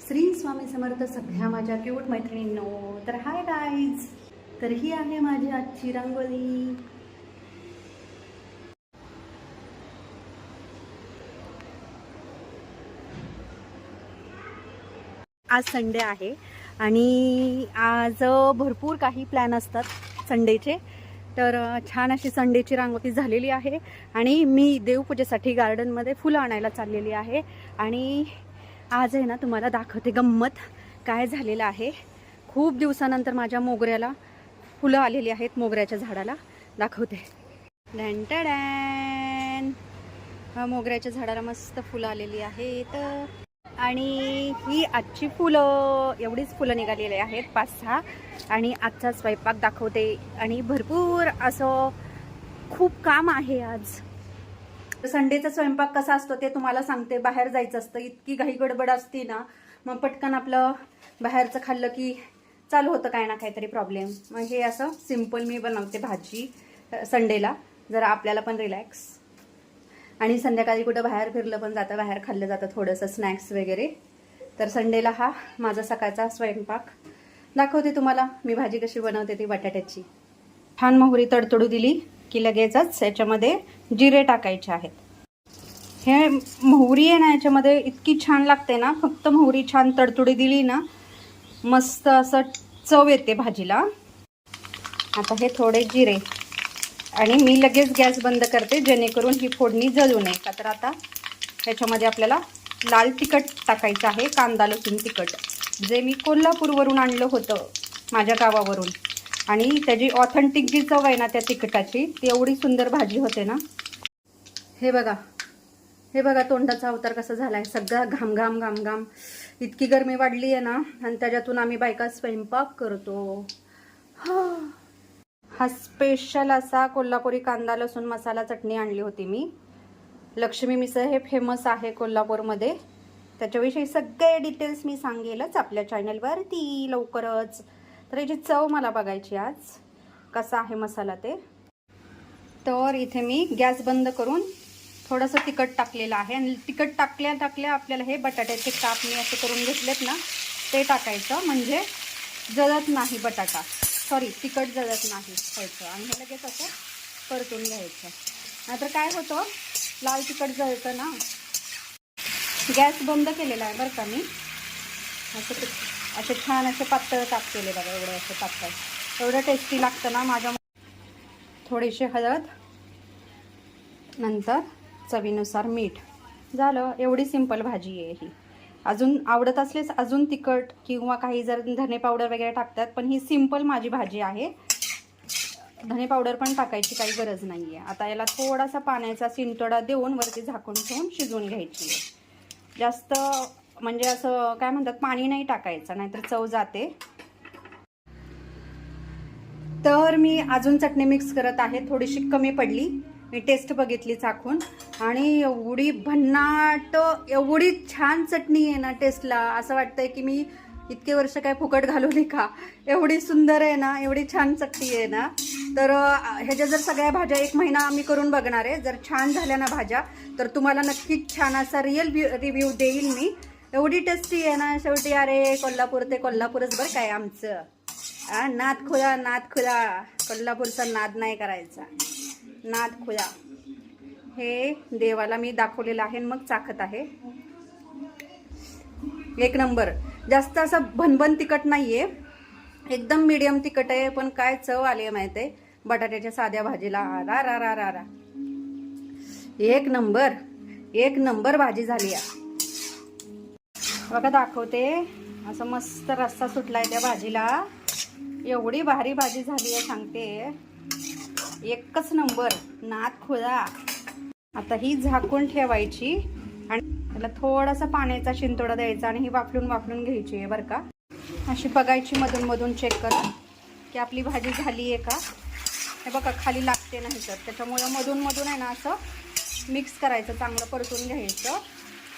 श्री स्वामी समर्थ सगळ्या माझ्या क्यूट मैत्रिणींनो. तर हाय गाईज, तर ही आहे माझी आजची रांगोळी. आज संडे आहे आणि आज भरपूर काही प्लॅन असतात संडेचे. तर छान अशी संडेची रांगोळी झालेली आहे आणि मी देवपूजेसाठी गार्डनमध्ये फुलं आणायला चाललेली आहे. आणि आज आहे ना, तुम्हाला दाखवते गंमत काय झालेलं आहे. खूप दिवसानंतर माझ्या मोगऱ्याला फुलं आलेली आहेत. मोगऱ्याच्या झाडाला दाखवते. डॅन, मोगऱ्याच्या झाडाला मस्त फुलं आलेली आहेत. आणि ही आजची फुलं, एवढीच फुलं निघालेली आहेत 5-6. आणि आजचा स्वयंपाक दाखवते. आणि भरपूर असं खूप काम आहे आज. संडेचा स्वयंपाक कसा असतो ते तुम्हाला सांगते. बाहेर जायचं असतं, इतकी घाई गडबड असते ना, मग पटकन आपलं बाहेरचं खाल्लं की चालू होतं काय ना काहीतरी प्रॉब्लेम. मग हे असं सिंपल मी बनवते भाजी संडेला, जरा आपल्याला पण रिलॅक्स. आणि संध्याकाळी कुठं बाहेर फिरलं पण जातं, बाहेर खाल्लं जातं थोडंसं स्नॅक्स वगैरे. तर संडेला हा माझा सकाळचा स्वयंपाक दाखवते तुम्हाला. मी भाजी कशी बनवते ती बटाट्याची. छान मोहरी तडतडू दिली की लगेचच याच्यामध्ये जिरे टाकायचे आहेत. हे मोहरी आहे ना, याच्यामध्ये इतकी छान लागते ना. फक्त मोहरी छान तडतडी दिली ना, मस्त असं चव येते भाजीला. आता हे थोडे जिरे आणि मी लगेच गॅस बंद करते, जेणेकरून ही फोडणी जळू नये. का तर आता ह्याच्यामध्ये आपल्याला लाल तिखट टाकायचं आहे, कांदा लसूण तिखट, जे मी कोल्हापूरवरून आणलं होतं माझ्या गावावरून. आणि त्याची ऑथेंटिक जी चव आहे ना त्या तिखटाची, ती एवढी सुंदर भाजी होते ना. हे बघा, हे बघा तोंडाचा अवतार कसा झालाय. सगळा घाम घाम घाम घाम. इतकी गरमी वाढली आहे ना, आणि त्याच्यातून आम्ही बायका स्वयंपाक करतो. हा स्पेशल असा कोल्हापुरी कांदा लसूण मसाला चटणी आणली होती मी. लक्ष्मी मिसळ हे फेमस आहे कोल्हापूरमध्ये. त्याच्याविषयी सगळे डिटेल्स मी सांगेलच आपल्या चॅनलवरती लवकरच. तर याची चव मला बघायची आज, कसा आहे मसाला ते. तर इथे मी गॅस बंद करून थोडंसं तिखट टाकलेलं आहे. आणि तिखट टाकल्या आपल्याला हे बटाट्याचे काप मी असे करून घेतलेत ना, ते टाकायचं. म्हणजे जळत नाही बटाटा, सॉरी तिखट जळत नाही व्हायचं. आणि हे लगेच असं परतून घ्यायचं. नाहीतर काय होतं, लाल तिखट जळतं ना. गॅस बंद केलेला आहे बरं का मी. असं असे छान असे पातळ काप केले बघा, एवढे असे पातळ. एवढं टेस्टी लागतं ना. माझ्या थोडीशी हळद, नंतर चवीनुसार मीठ. झालं. एवढी सिंपल भाजी आहे ही. अजून आवडत असलेच अजून तिखट किंवा काही जर धने पावडर वगैरे टाकतात, पण ही सिंपल माझी भाजी आहे. धने पावडर पण टाकायची काही गरज नाही आहे. आता याला थोडासा पाण्याचा शिंतोडा देऊन वरती झाकून ठेवून शिजवून घ्यायची आहे. जास्त म्हणजे असं काय म्हणतात, पाणी नाही टाकायचं, नाहीतर चव जाते. तर मी अजून चटणी मिक्स करत आहे. थोडीशी कमी पडली, मी टेस्ट बघितली चाखून. आणि एवढी भन्नाट, एवढी छान चटणी आहे ना टेस्टला. असं वाटतंय की मी इतके वर्ष काय फुकट घालवली का. एवढी सुंदर आहे ना, एवढी छान चटणी आहे ना. तर ह्याच्या जर सगळ्या भाज्या 1 महिना आम्ही करून बघणार आहे. जर छान झाल्या ना भाज्या, तर तुम्हाला नक्कीच छान असा रिअल रिव्ह्यू देईल मी. एवढी टेस्टी आहे ना. शेवटी अरे कोल्हापूर ते कोल्हापूरच बरं काय आमचं. नाद खुला कोल्हापूरचा नाद नाही करायचा. नाद खुला. हे देवाला मी दाखवलेलं आहे, मग चाखत आहे. एक नंबर. जास्त असं भनभन तिखट नाहीये, एकदम मीडियम तिखट आहे. पण काय चव आली आहे माहिती आहे बटाट्याच्या साध्या भाजीला. रा रा रा रा रा. एक नंबर, एक नंबर भाजी झाली आहे बघा. दाखवते. असं मस्त रस्सा सुटलाय त्या भाजीला. एवढी भारी भाजी झाली आहे सांगते. एकच नंबर, नाद खुळा. आता ही झाकून ठेवायची आणि त्याला थोडासा पाण्याचा शिंतोडा द्यायचा. आणि ही वाफलून घ्यायची आहे बरं का. अशी बघायची मधून मधून चेक करा की आपली भाजी झाली आहे का. हे बघा खाली लागते नाही तर, त्याच्यामुळं मधून आहे ना असं मिक्स करायचं, चांगलं परतून घ्यायचं.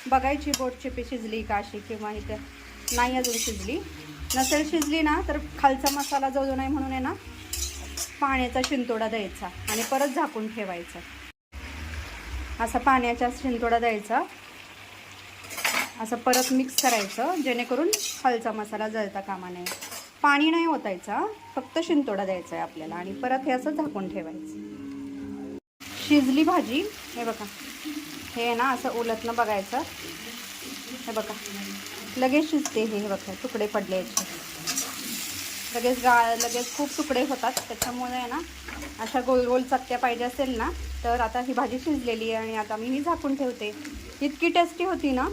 बघायची बोट चिपी शिजली का अशी, किंवा इथे नाही अजून शिजली नसेल, शिजली ना तर खालचा मसाला जळू नये म्हणून आहे ना पाण्याचा शिंतोडा द्यायचा आणि परत झाकून ठेवायचं. असा पाण्याचा शिंतोडा द्यायचा असं परत मिक्स करायचं, जेणेकरून खालचा मसाला जळता कामा नये. पाणी नाही ओतायचा, फक्त शिंतोडा द्यायचा आहे आपल्याला आणि परत हे असं झाकून ठेवायचं. शिजली भाजी, हे बघा, हे ना असं उलटणं बघायचं. हे बघा लगेच शिजते. हे बघा तुकडे पडले याचे, लगेच खूप तुकडे होतात. त्याच्यामुळे आहे ना अशा गोल गोल चक्क्या पाहिजे असेल ना तर आता ही भाजी शिजलेली आहे आणि आता मी ही झाकून ठेवते. इतकी टेस्टी होती ना.